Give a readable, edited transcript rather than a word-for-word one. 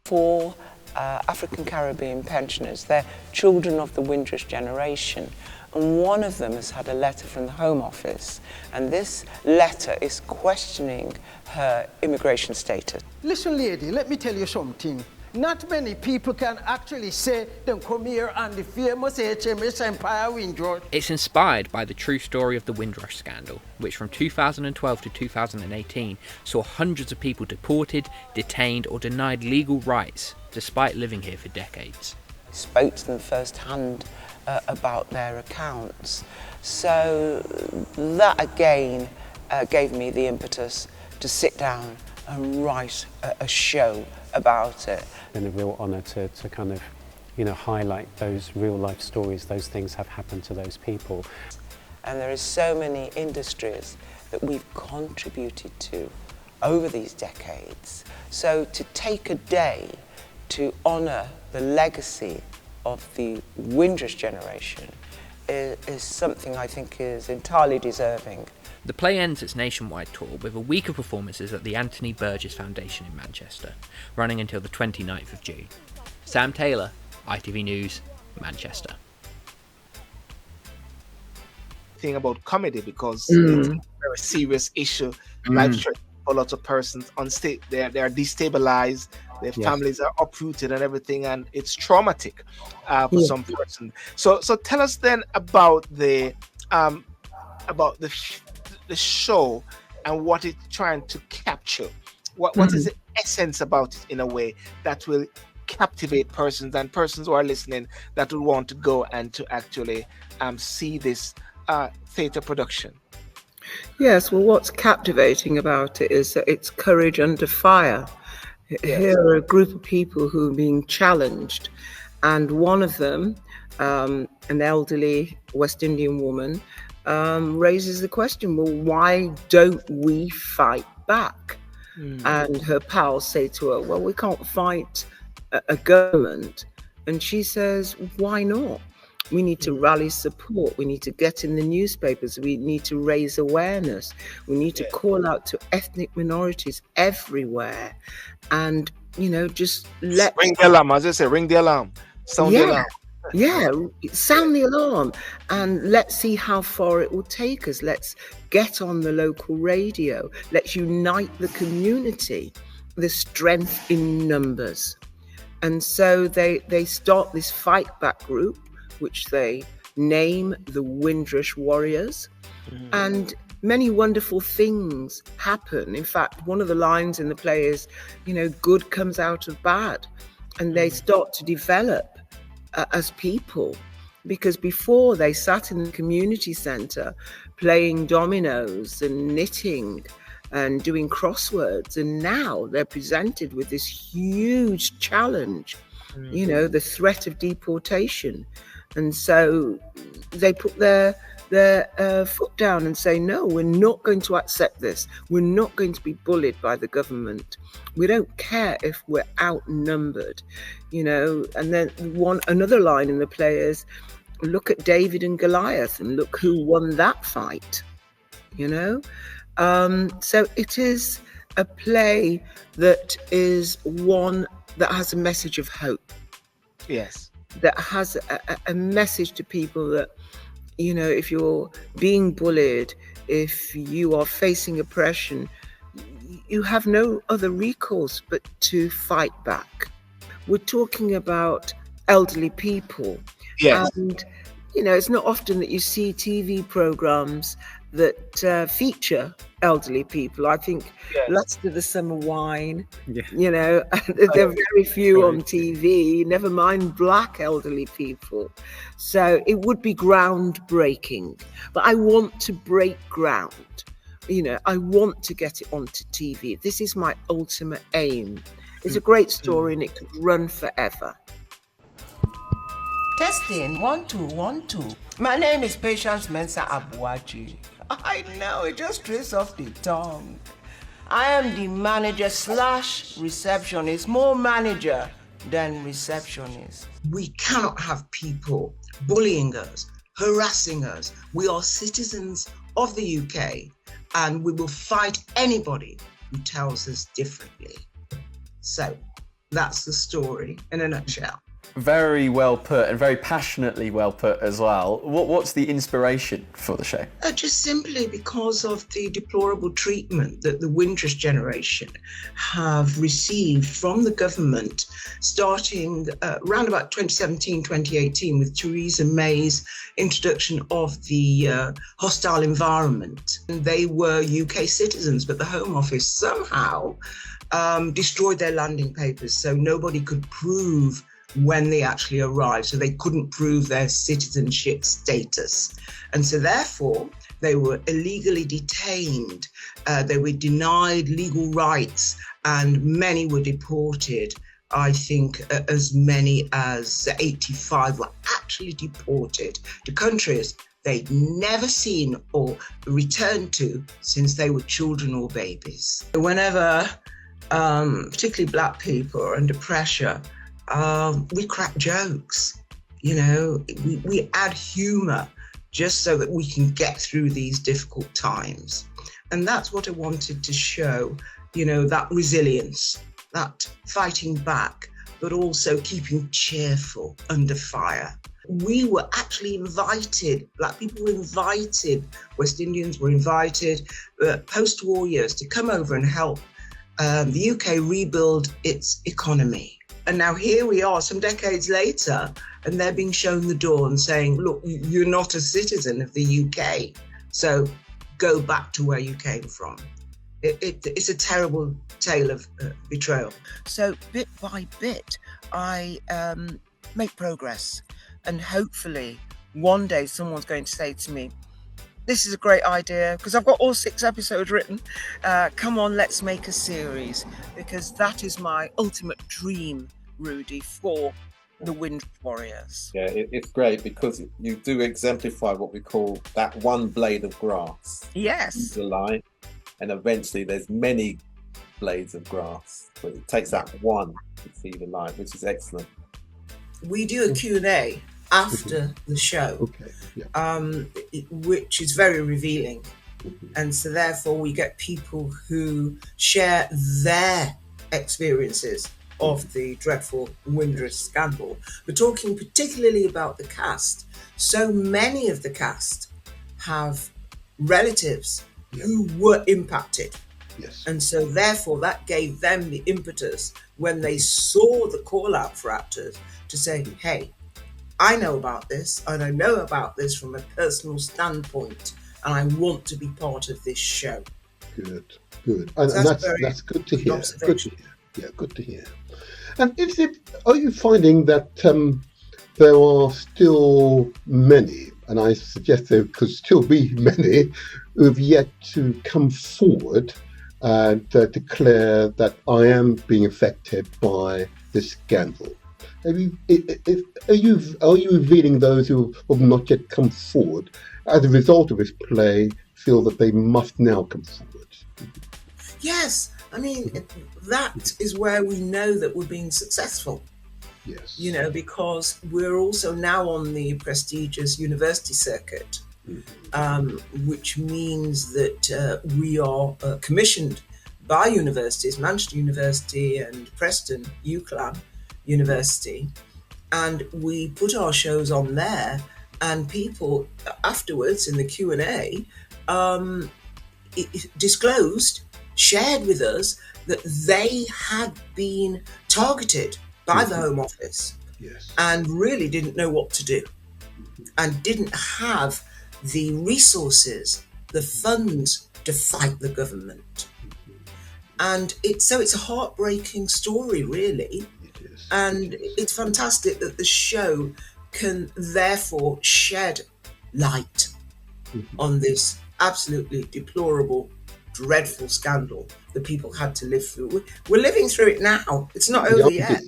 for African Caribbean pensioners. They're children of the Windrush generation. And one of them has had a letter from the Home Office, and this letter is questioning her immigration status. Listen, lady, let me tell you something. Not many people can actually say they come here on the famous HMS Empire Windrush. It's inspired by the true story of the Windrush scandal, which from 2012 to 2018 saw hundreds of people deported, detained or denied legal rights despite living here for decades. I spoke to them firsthand about their accounts. So that again gave me the impetus to sit down and write a show about it. It's been a real honour to kind of, highlight those real life stories. Those things have happened to those people. And there is so many industries that we've contributed to over these decades. So to take a day to honour the legacy of the Windrush generation is something I think is entirely deserving. The play ends its nationwide tour with a week of performances at the Anthony Burgess Foundation in Manchester, running until the 29th of June. Sam Taylor, ITV News, Manchester. Thing about comedy, because it's a very serious issue, life-threatening for lots of persons. They are destabilized, their families are uprooted and everything, and it's traumatic for some person. So tell us then about the show and what it's trying to capture. What is the essence about it in a way that will captivate persons and persons who are listening that will want to go and to actually see this theatre production? Yes, well, what's captivating about it is that it's courage under fire. Yes. Here are a group of people who are being challenged, and one of them, an elderly West Indian woman, raises the question, well, why don't we fight back? And her pals say to her, well, we can't fight a government. And she says, why not? We need to rally support. We need to get in the newspapers. We need to raise awareness. We need to call out to ethnic minorities everywhere. And, just ring the alarm, as I say, ring the alarm. Sound the alarm. Yeah, sound the alarm, and let's see how far it will take us. Let's get on the local radio. Let's unite the community. The strength in numbers. And so they start this fight back group, which they name the Windrush Warriors. And many wonderful things happen. In fact, one of the lines in the play is, good comes out of bad. And they start to develop as people, because before they sat in the community centre playing dominoes and knitting and doing crosswords, and now they're presented with this huge challenge, the threat of deportation. And so they put their foot down and say, no, we're not going to accept this. We're not going to be bullied by the government. We don't care if we're outnumbered, And then another line in the play is, look at David and Goliath and look who won that fight, So it is a play that is one that has a message of hope. Yes. That has a message to people that, if you're being bullied, if you are facing oppression, you have no other recourse but to fight back. We're talking about elderly people. Yes. And, it's not often that you see TV programs that feature elderly people. I think Lust of the Summer Wine, there are very few on TV, never mind black elderly people. So it would be groundbreaking. But I want to break ground. I want to get it onto TV. This is my ultimate aim. It's a great story and it could run forever. Testing, 1 2 1 2. My name is Patience Mensah Abuaji. I know, it just trails off the tongue. I am the manager/receptionist, more manager than receptionist. We cannot have people bullying us, harassing us. We are citizens of the UK, and we will fight anybody who tells us differently. So That's the story in a nutshell. Very well put, and very passionately well put as well. What's the inspiration for the show? Just simply because of the deplorable treatment that the Windrush generation have received from the government, starting around about 2017, 2018, with Theresa May's introduction of the hostile environment. They were UK citizens, but the Home Office somehow destroyed their landing papers, so nobody could prove when they actually arrived, so they couldn't prove their citizenship status. And so therefore, they were illegally detained, they were denied legal rights, and many were deported. I think as many as 85 were actually deported to countries they'd never seen or returned to since they were children or babies. Whenever, particularly Black people are under pressure, we crack jokes, we add humor just so that we can get through these difficult times. And that's what I wanted to show, that resilience, that fighting back, but also keeping cheerful under fire. We were actually invited, Black people were invited, West Indians were invited, post-war years to come over and help the UK rebuild its economy. And now here we are some decades later, and they're being shown the door and saying, look, you're not a citizen of the UK, so go back to where you came from. It's a terrible tale of betrayal. So bit by bit, I make progress. And hopefully one day someone's going to say to me, this is a great idea, because I've got all 6 episodes written. Come on, let's make a series, because that is my ultimate dream, Rudy, for the Windrush Warriors. Yeah, it's great because you do exemplify what we call that one blade of grass. Yes. The line, and eventually there's many blades of grass, but it takes that one to see the light, which is excellent. We do a Q&A after the show, which is very revealing. And so therefore we get people who share their experiences of the dreadful Windrush scandal. We're talking particularly about the cast. So many of the cast have relatives who were impacted. Yes. And so therefore that gave them the impetus when they saw the call out for actors to say, hey, I know about this, and I know about this from a personal standpoint, and I want to be part of this show. Good. And that's good to hear. Good to hear. Yeah, good to hear. And are you finding that there are still many, and I suggest there could still be many, who have yet to come forward and declare that I am being affected by this scandal? Are you revealing those who have not yet come forward as a result of this play feel that they must now come forward? Yes, I mean, that is where we know that we're being successful. Yes. Because we're also now on the prestigious university circuit, which means that we are commissioned by universities, Manchester University and Preston UCLan University, and we put our shows on there, and people afterwards in the Q&A disclosed, shared with us that they had been targeted by the Home Office and really didn't know what to do and didn't have the resources, the funds to fight the government. And it's a heartbreaking story, really. And it's fantastic that the show can therefore shed light on this absolutely deplorable, dreadful scandal that people had to live through. We're living through it now. It's not over yet.